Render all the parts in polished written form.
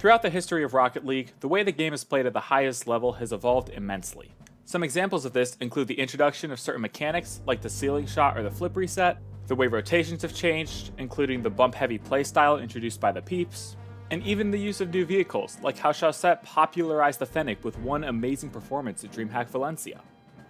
Throughout the history of Rocket League, the way the game is played at the highest level has evolved immensely. Some examples of this include the introduction of certain mechanics like the ceiling shot or the flip reset, the way rotations have changed, including the bump-heavy playstyle introduced by the Peeps, and even the use of new vehicles, like how Chaussette popularized the Fennec with one amazing performance at DreamHack Valencia.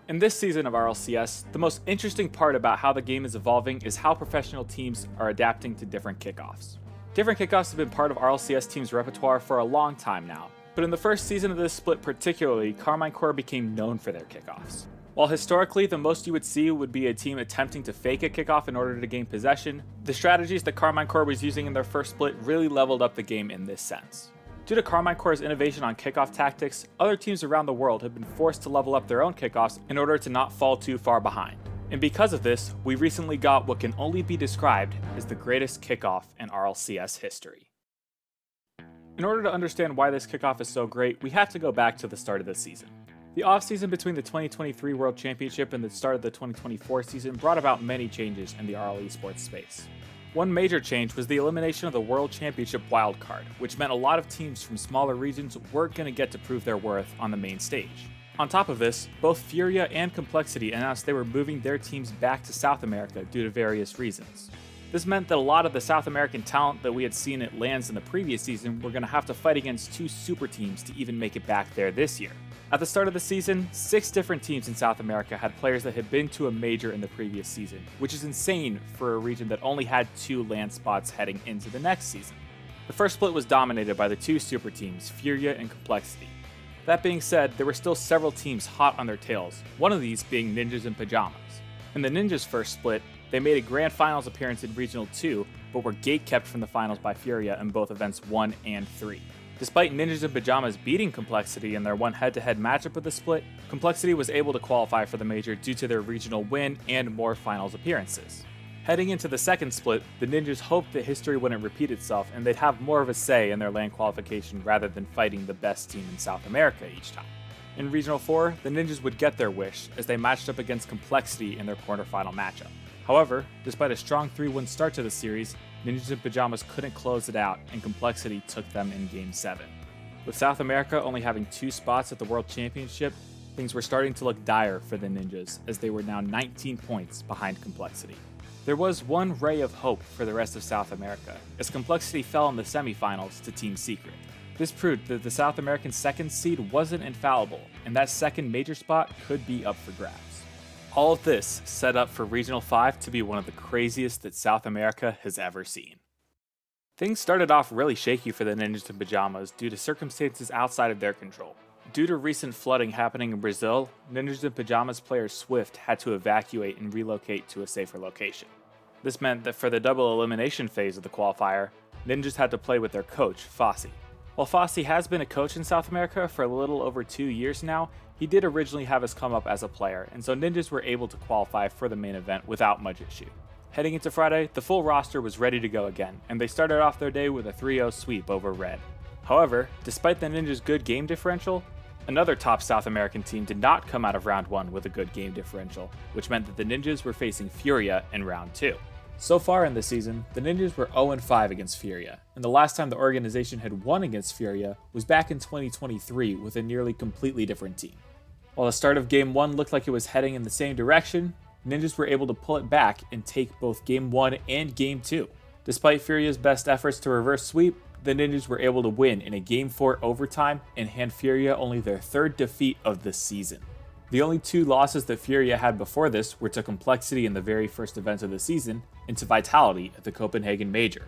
In this season of RLCS, the most interesting part about how the game is evolving is how professional teams are adapting to different kickoffs. Different kickoffs have been part of RLCS teams' repertoire for a long time now, but in the first season of this split particularly, Carmine Corps became known for their kickoffs. While historically the most you would see would be a team attempting to fake a kickoff in order to gain possession, the strategies that Carmine Corps was using in their first split really leveled up the game in this sense. Due to Carmine Corps' innovation on kickoff tactics, other teams around the world have been forced to level up their own kickoffs in order to not fall too far behind. And because of this, we recently got what can only be described as the greatest kickoff in RLCS history. In order to understand why this kickoff is so great, we have to go back to the start of the season. The offseason between the 2023 World Championship and the start of the 2024 season brought about many changes in the RL esports space. One major change was the elimination of the World Championship wildcard, which meant a lot of teams from smaller regions weren't going to get to prove their worth on the main stage. On top of this, both Furia and Complexity announced they were moving their teams back to South America due to various reasons. This meant that a lot of the South American talent that we had seen at LANs in the previous season were going to have to fight against two super teams to even make it back there this year. At the start of the season, 6 different teams in South America had players that had been to a major in the previous season, which is insane for a region that only had 2 LAN spots heading into the next season. The first split was dominated by the 2 super teams, Furia and Complexity. That being said, there were still several teams hot on their tails, one of these being Ninjas and Pajamas. In the Ninjas' first split, they made a Grand Finals appearance in Regional 2, but were gatekept from the finals by Furia in both events 1 and 3. Despite Ninjas and Pajamas beating Complexity in their one head-to-head matchup of the split, Complexity was able to qualify for the major due to their regional win and more finals appearances. Heading into the second split, the Ninjas hoped that history wouldn't repeat itself and they'd have more of a say in their LAN qualification rather than fighting the best team in South America each time. In Regional 4, the Ninjas would get their wish as they matched up against Complexity in their quarterfinal matchup. However, despite a strong 3-1 start to the series, Ninjas and Pajamas couldn't close it out and Complexity took them in Game 7. With South America only having 2 spots at the World Championship, things were starting to look dire for the Ninjas as they were now 19 points behind Complexity. There was one ray of hope for the rest of South America, as Complexity fell in the semifinals to Team Secret. This proved that the South American second seed wasn't infallible, and that second major spot could be up for grabs. All of this set up for Regional 5 to be one of the craziest that South America has ever seen. Things started off really shaky for the Ninjas and Pajamas due to circumstances outside of their control. Due to recent flooding happening in Brazil, Ninjas and Pajamas player Swift had to evacuate and relocate to a safer location. This meant that for the double elimination phase of the qualifier, Ninjas had to play with their coach, Fossey. While Fossey has been a coach in South America for a little over 2 years now, he did originally have his come up as a player, and so Ninjas were able to qualify for the main event without much issue. Heading into Friday, the full roster was ready to go again, and they started off their day with a 3-0 sweep over Red. However, despite the Ninjas' good game differential, another top South American team did not come out of Round 1 with a good game differential, which meant that the Ninjas were facing Furia in Round 2. So far in the season, the Ninjas were 0-5 against Furia, and the last time the organization had won against Furia was back in 2023 with a nearly completely different team. While the start of Game 1 looked like it was heading in the same direction, Ninjas were able to pull it back and take both Game 1 and Game 2. Despite Furia's best efforts to reverse sweep, the Ninjas were able to win in a Game 4 overtime and hand Furia only their 3rd defeat of the season. The only 2 losses that Furia had before this were to Complexity in the very first event of the season and to Vitality at the Copenhagen Major.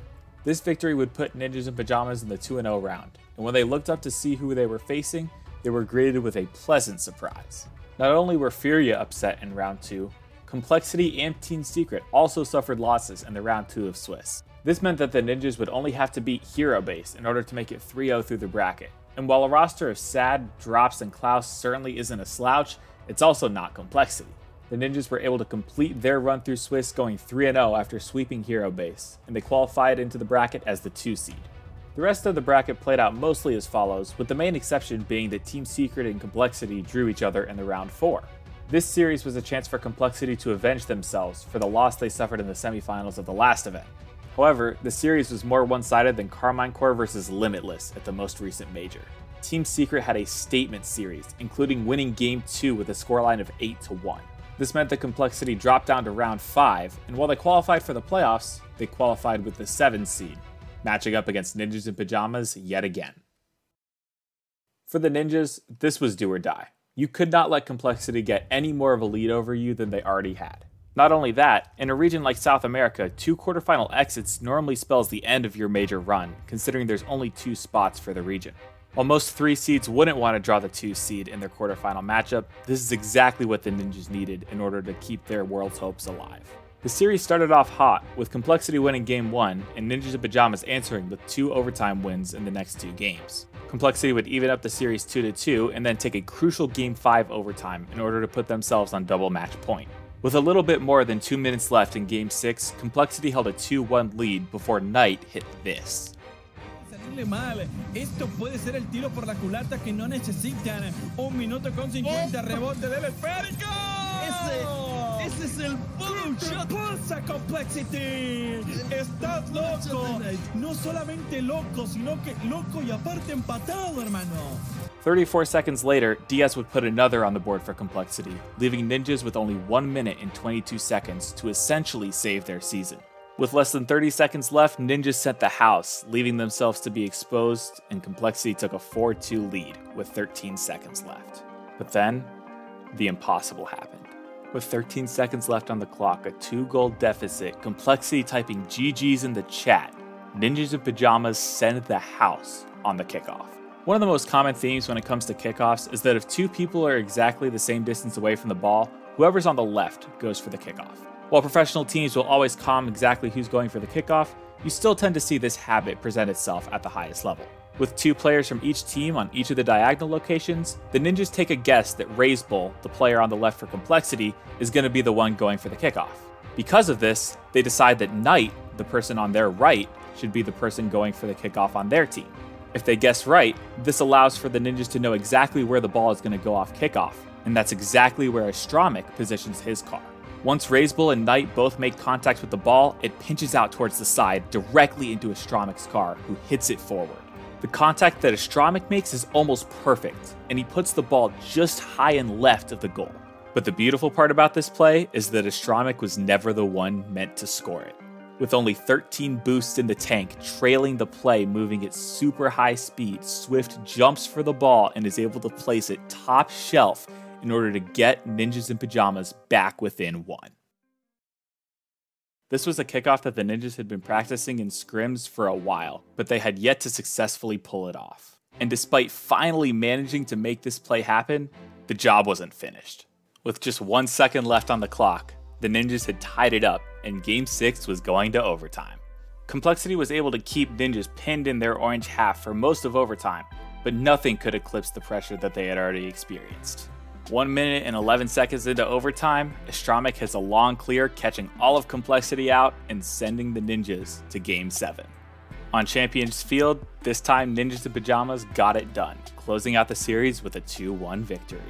This victory would put Ninjas and Pajamas in the 2-0 round, and when they looked up to see who they were facing, they were greeted with a pleasant surprise. Not only were Furia upset in Round 2, Complexity and Team Secret also suffered losses in the Round 2 of Swiss. This meant that the Ninjas would only have to beat Hero Base in order to make it 3-0 through the bracket. And while a roster of Sad, Drops, and Klaus certainly isn't a slouch, it's also not Complexity. The Ninjas were able to complete their run through Swiss going 3-0 after sweeping Hero Base, and they qualified into the bracket as the 2 seed. The rest of the bracket played out mostly as follows, with the main exception being that Team Secret and Complexity drew each other in the Round 4. This series was a chance for Complexity to avenge themselves for the loss they suffered in the semifinals of the last event. However, the series was more one-sided than Carmine Corps vs Limitless at the most recent major. Team Secret had a statement series, including winning Game 2 with a scoreline of 8-1. This meant the complexity dropped down to round 5, and while they qualified for the playoffs, they qualified with the 7th seed, matching up against Ninjas in Pajamas yet again. For the Ninjas, this was do or die. You could not let complexity get any more of a lead over you than they already had. Not only that, in a region like South America, 2 quarterfinal exits normally spells the end of your major run, considering there's only 2 spots for the region. While most 3 seeds wouldn't want to draw the 2 seed in their quarterfinal matchup, this is exactly what the Ninjas needed in order to keep their world's hopes alive. The series started off hot, with Complexity winning Game 1 and Ninjas in Pajamas answering with 2 overtime wins in the next 2 games. Complexity would even up the series 2-2 and then take a crucial Game 5 overtime in order to put themselves on double match point. With a little bit more than 2 minutes left in Game 6, Complexity held a 2-1 lead before Knight hit this. Mal. Esto puede ser el tiro por la culata que no necesitan. 1 minuto con 50, rebote del esférico. Ese es el boom shot. ¡Pulsa, Complexity! ¡Estás loco! No solamente loco, sino que loco y aparte empatado, hermano. 34 seconds later, Diaz would put another on the board for Complexity, leaving Ninjas with only 1 minute and 22 seconds to essentially save their season. With less than 30 seconds left, Ninjas sent the house, leaving themselves to be exposed, and Complexity took a 4-2 lead with 13 seconds left. But then, the impossible happened. With 13 seconds left on the clock, a 2-goal deficit, Complexity typing GG's in the chat, Ninjas in Pajamas send the house on the kickoff. One of the most common themes when it comes to kickoffs is that if 2 people are exactly the same distance away from the ball, whoever's on the left goes for the kickoff. While professional teams will always calm exactly who's going for the kickoff, you still tend to see this habit present itself at the highest level. With 2 players from each team on each of the diagonal locations, the Ninjas take a guess that Razebull, the player on the left for Complexity, is going to be the one going for the kickoff. Because of this, they decide that Knight, the person on their right, should be the person going for the kickoff on their team. If they guess right, this allows for the Ninjas to know exactly where the ball is going to go off kickoff, and that's exactly where Astromik positions his car. Once Razebull and Knight both make contact with the ball, it pinches out towards the side directly into Astromik's car, who hits it forward. The contact that Astromik makes is almost perfect, and he puts the ball just high and left of the goal. But the beautiful part about this play is that Astromik was never the one meant to score it. With only 13 boosts in the tank, trailing the play moving at super high speed, Swift jumps for the ball and is able to place it top shelf in order to get Ninjas in Pajamas back within 1. This was a kickoff that the Ninjas had been practicing in scrims for a while, but they had yet to successfully pull it off. And despite finally managing to make this play happen, the job wasn't finished. With just 1 second left on the clock, the Ninjas had tied it up, and Game 6 was going to overtime. Complexity was able to keep Ninjas pinned in their orange half for most of overtime, but nothing could eclipse the pressure that they had already experienced. 1 minute and 11 seconds into overtime, Astromik has a long clear, catching all of Complexity out and sending the Ninjas to Game 7. On Champions Field, this time Ninjas in Pajamas got it done, closing out the series with a 2-1 victory.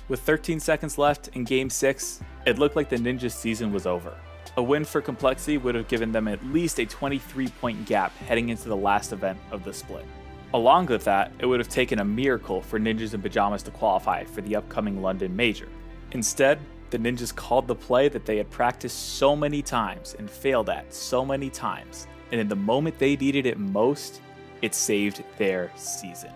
With 13 seconds left in Game 6, it looked like the Ninjas' season was over. A win for Complexity would have given them at least a 23-point gap heading into the last event of the split. Along with that, it would have taken a miracle for Ninjas in Pajamas to qualify for the upcoming London Major. Instead, the Ninjas called the play that they had practiced so many times and failed at so many times, and in the moment they needed it most, it saved their season.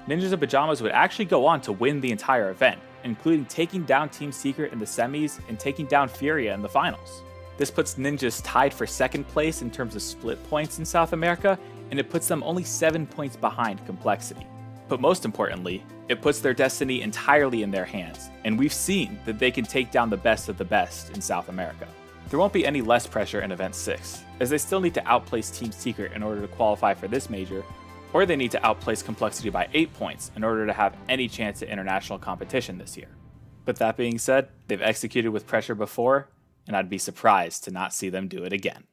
Ninjas in Pajamas would actually go on to win the entire event, including taking down Team Secret in the semis and taking down Furia in the finals. This puts Ninjas tied for second place in terms of split points in South America, and it puts them only 7 points behind Complexity. But most importantly, it puts their destiny entirely in their hands, and we've seen that they can take down the best of the best in South America. There won't be any less pressure in Event 6, as they still need to outplace Team Secret in order to qualify for this major, or they need to outplace Complexity by 8 points in order to have any chance at international competition this year. But that being said, they've executed with pressure before, and I'd be surprised to not see them do it again.